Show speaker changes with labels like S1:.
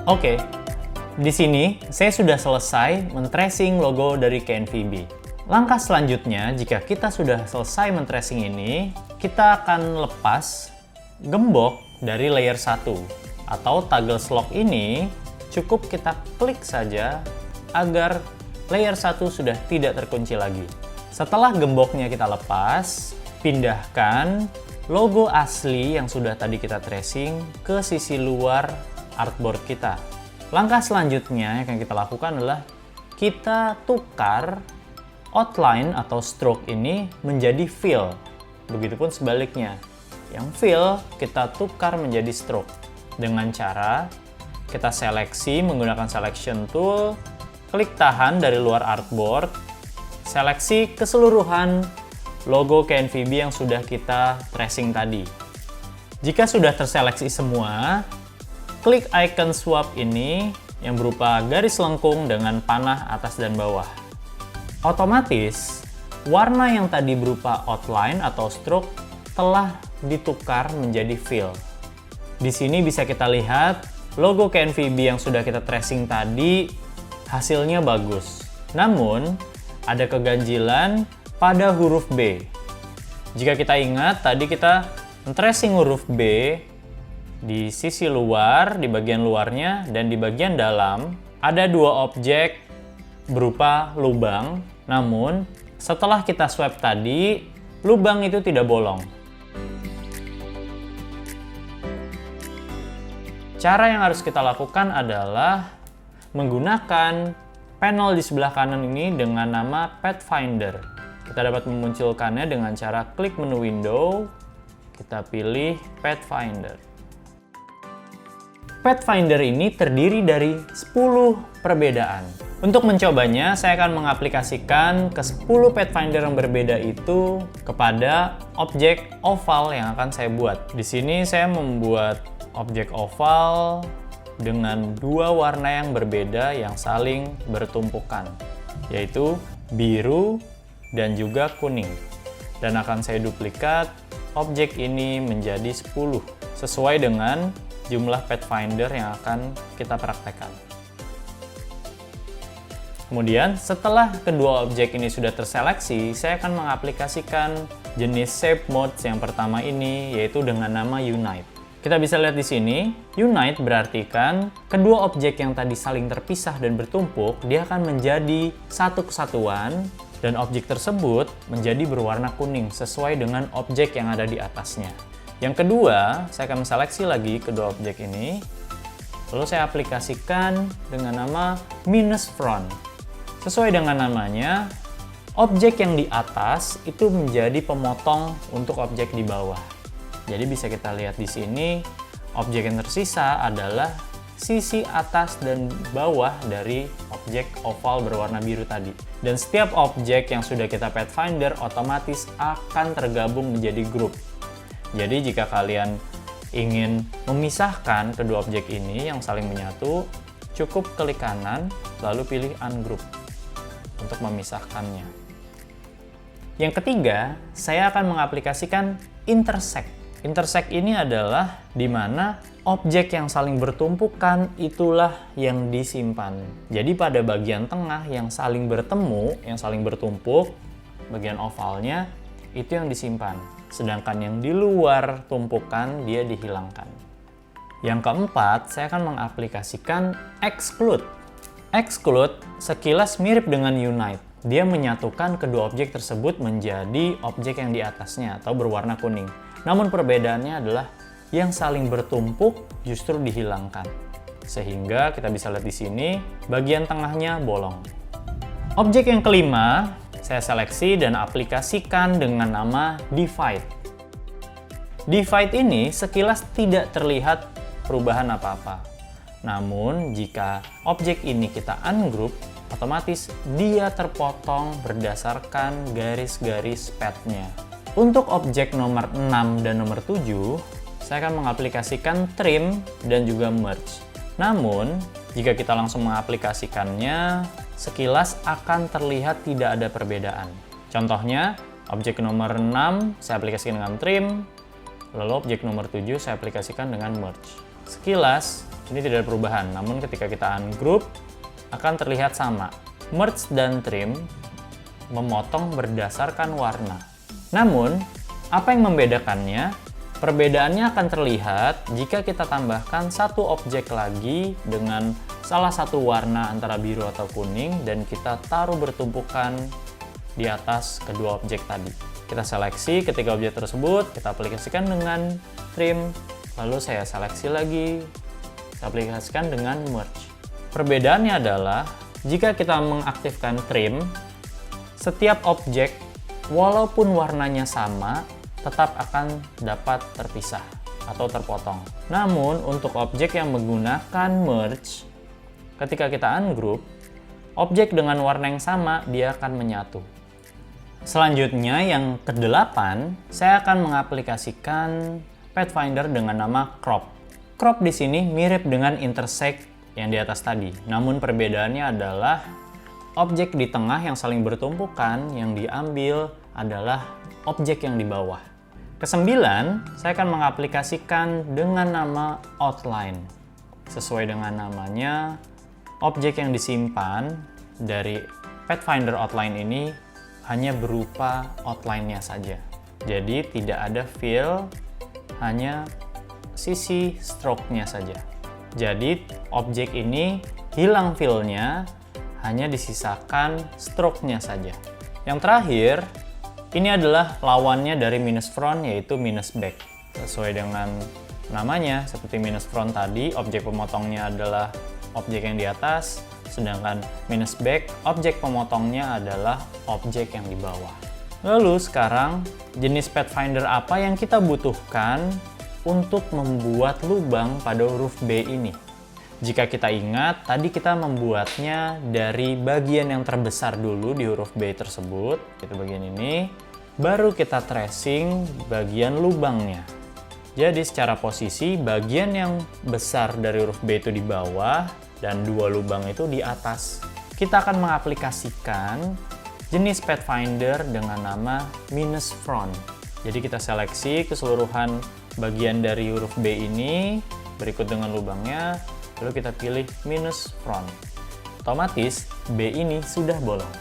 S1: Oke, di sini saya sudah selesai men-tracing logo dari KNVB. Langkah selanjutnya, jika kita sudah selesai men-tracing ini, kita akan lepas gembok dari layer 1 atau toggle lock ini. Cukup kita klik saja agar layer 1 sudah tidak terkunci lagi. Setelah gemboknya kita lepas, pindahkan logo asli yang sudah tadi kita tracing ke sisi luar artboard kita. Langkah selanjutnya yang akan kita lakukan adalah kita tukar outline atau stroke ini menjadi fill. Begitupun sebaliknya. Yang fill kita tukar menjadi stroke dengan cara kita seleksi menggunakan selection tool, klik tahan dari luar artboard, seleksi keseluruhan logo KNVB yang sudah kita tracing tadi. Jika sudah terseleksi semua, klik icon swap ini yang berupa garis lengkung dengan panah atas dan bawah. Otomatis, warna yang tadi berupa outline atau stroke telah ditukar menjadi fill. Di sini bisa kita lihat logo KNVB yang sudah kita tracing tadi hasilnya bagus. Namun, ada keganjilan pada huruf B. Jika kita ingat, tadi kita tracing huruf B di sisi luar, di bagian luarnya, dan di bagian dalam ada dua objek berupa lubang. Namun, setelah kita swipe tadi, lubang itu tidak bolong. Cara yang harus kita lakukan adalah menggunakan panel di sebelah kanan ini dengan nama Pathfinder. Kita dapat memunculkannya dengan cara klik menu window, kita pilih Pathfinder. Pathfinder ini terdiri dari 10 perbedaan. Untuk mencobanya, saya akan mengaplikasikan ke 10 Pathfinder yang berbeda itu kepada objek oval yang akan saya buat. Di sini saya membuat objek oval dengan dua warna yang berbeda yang saling bertumpukan, yaitu biru dan juga kuning. Dan akan saya duplikat objek ini menjadi 10 sesuai dengan jumlah Pathfinder yang akan kita praktekkan. Kemudian setelah kedua objek ini sudah terseleksi, saya akan mengaplikasikan jenis shape modes yang pertama ini, yaitu dengan nama Unite. Kita bisa lihat di sini, Unite berartikan kedua objek yang tadi saling terpisah dan bertumpuk, dia akan menjadi satu kesatuan, dan objek tersebut menjadi berwarna kuning sesuai dengan objek yang ada di atasnya. Yang kedua, saya akan seleksi lagi kedua objek ini, lalu saya aplikasikan dengan nama minus front. Sesuai dengan namanya, objek yang di atas itu menjadi pemotong untuk objek di bawah. Jadi bisa kita lihat di sini, objek yang tersisa adalah sisi atas dan bawah dari objek oval berwarna biru tadi. Dan setiap objek yang sudah kita Pathfinder otomatis akan tergabung menjadi grup. Jadi jika kalian ingin memisahkan kedua objek ini yang saling menyatu, cukup klik kanan lalu pilih ungroup untuk memisahkannya. Yang ketiga, saya akan mengaplikasikan intersect. Intersect ini adalah di mana objek yang saling bertumpukan itulah yang disimpan. Jadi pada bagian tengah yang saling bertemu, yang saling bertumpuk, bagian ovalnya itu yang disimpan. Sedangkan yang di luar tumpukan dia dihilangkan. Yang keempat, saya akan mengaplikasikan exclude. Exclude sekilas mirip dengan unite. Dia menyatukan kedua objek tersebut menjadi objek yang di atasnya atau berwarna kuning. Namun perbedaannya adalah yang saling bertumpuk justru dihilangkan. Sehingga kita bisa lihat di sini bagian tengahnya bolong. Objek yang kelima, saya seleksi dan aplikasikan dengan nama divide. Divide ini sekilas tidak terlihat perubahan apa-apa. Namun, jika objek ini kita ungroup, otomatis dia terpotong berdasarkan garis-garis path-nya. Untuk objek nomor 6 dan nomor 7, saya akan mengaplikasikan trim dan juga merge. Namun, jika kita langsung mengaplikasikannya, sekilas akan terlihat tidak ada perbedaan. Contohnya, objek nomor 6 saya aplikasikan dengan trim, lalu objek nomor 7 saya aplikasikan dengan merge. Sekilas, Ini tidak ada perubahan, namun ketika kita ungroup akan terlihat sama. Merge dan trim memotong berdasarkan warna. Namun, apa yang membedakannya? Perbedaannya akan terlihat jika kita tambahkan satu objek lagi dengan salah satu warna antara biru atau kuning dan kita taruh bertumpukan di atas kedua objek tadi. Kita seleksi ketiga objek tersebut, kita aplikasikan dengan trim, lalu saya seleksi lagi, saya aplikasikan dengan merge. Perbedaannya adalah jika kita mengaktifkan trim, setiap objek walaupun warnanya sama tetap akan dapat terpisah atau terpotong. Namun untuk objek yang menggunakan merge, ketika kita ungroup, objek dengan warna yang sama dia akan menyatu. Selanjutnya yang ke-8, saya akan mengaplikasikan Pathfinder dengan nama crop. Crop di sini mirip dengan intersect yang di atas tadi, namun perbedaannya adalah objek di tengah yang saling bertumpukan yang diambil adalah objek yang di bawah. Kesembilan, saya akan mengaplikasikan dengan nama outline. Sesuai dengan namanya, objek yang disimpan dari Pathfinder outline ini hanya berupa outline-nya saja. Jadi tidak ada fill, hanya sisi stroke-nya saja. Jadi objek ini hilang fill-nya, hanya disisakan stroke-nya saja. Yang terakhir, ini adalah lawannya dari minus front, yaitu minus back. Sesuai dengan namanya, seperti minus front tadi, objek pemotongnya adalah objek yang di atas, sedangkan minus back, objek pemotongnya adalah objek yang di bawah. Lalu sekarang, jenis Pathfinder apa yang kita butuhkan untuk membuat lubang pada huruf B ini? Jika kita ingat, tadi kita membuatnya dari bagian yang terbesar dulu di huruf B tersebut, itu bagian ini, baru kita tracing bagian lubangnya. Jadi secara posisi, bagian yang besar dari huruf B itu di bawah, dan dua lubang itu di atas. Kita akan mengaplikasikan jenis Pathfinder dengan nama minus front. Jadi kita seleksi keseluruhan bagian dari huruf B ini, berikut dengan lubangnya, lalu kita pilih minus front. Otomatis B ini sudah bolong.